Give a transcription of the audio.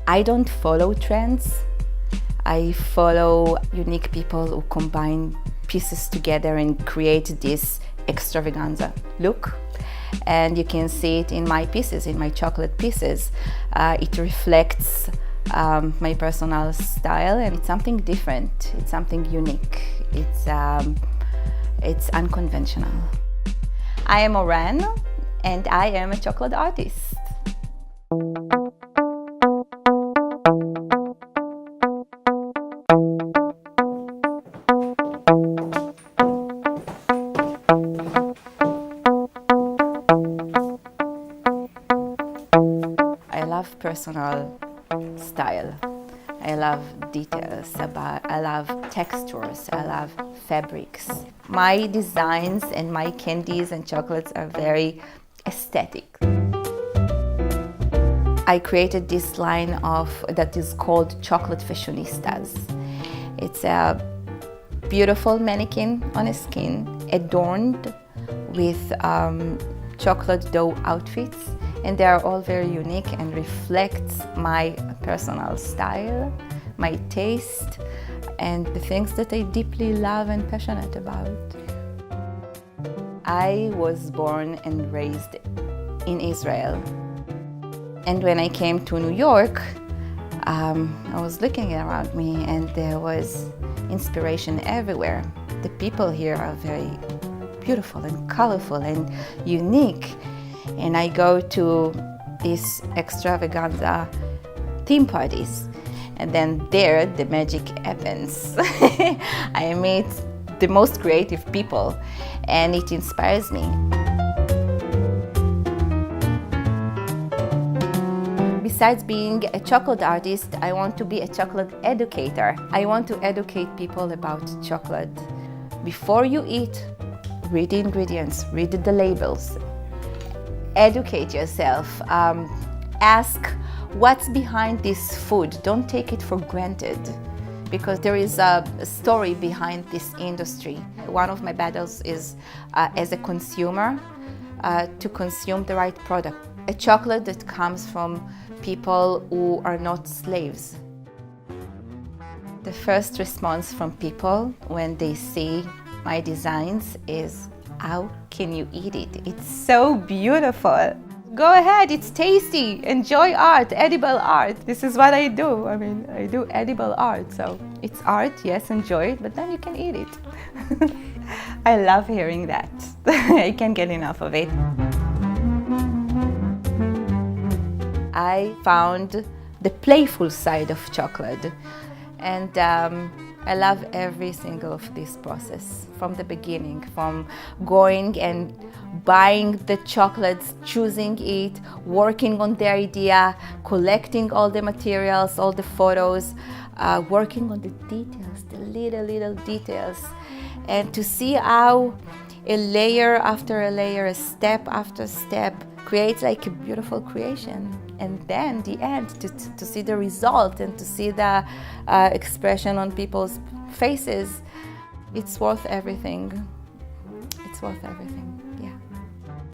I don't follow trends. I follow unique people who combine pieces together and create this extravaganza look. And you can see it in my pieces, in my chocolate pieces. It reflects my personal style, and it's something different. It's something unique. It's unconventional. I am Moran, and I am a chocolate artist. I love personal style. I love details, I love textures, I love fabrics. My designs and my candies and chocolates are very aesthetic. I created this line that is called Chocolate Fashionistas. It's a beautiful mannequin on a skin adorned with chocolate dough outfits, and they are all very unique and reflects my personal style, my taste, and the things that I deeply love and passionate about. I was born and raised in Israel, and when I came to New York, I was looking around me and there was inspiration everywhere. The people here are very beautiful and colorful and unique. And I go to these extravaganza theme parties, and then there the magic happens. I meet the most creative people, and it inspires me. Besides being a chocolate artist, I want to be a chocolate educator. I want to educate people about chocolate. Before you eat, read the ingredients, read the labels. Educate yourself. Ask what's behind this food. Don't take it for granted, because there is a story behind this industry. One of my battles is as a consumer to consume the right product. A chocolate that comes from people who are not slaves. The first response from people when they see my designs is, how can you eat it? It's so beautiful. Go ahead, it's tasty. Enjoy art, edible art. This is what I do. I do edible art. So it's art, yes, enjoy it, but then you can eat it. I love hearing that. I can't get enough of it. I found the playful side of chocolate, and I love every single of this process from the beginning, from going and buying the chocolates, choosing it, working on the idea, collecting all the materials, all the photos, working on the details, the little details, and to see how a layer after a layer, a step after step, creates like a beautiful creation. And then the end, to see the result and to see the expression on people's faces, it's worth everything. It's worth everything.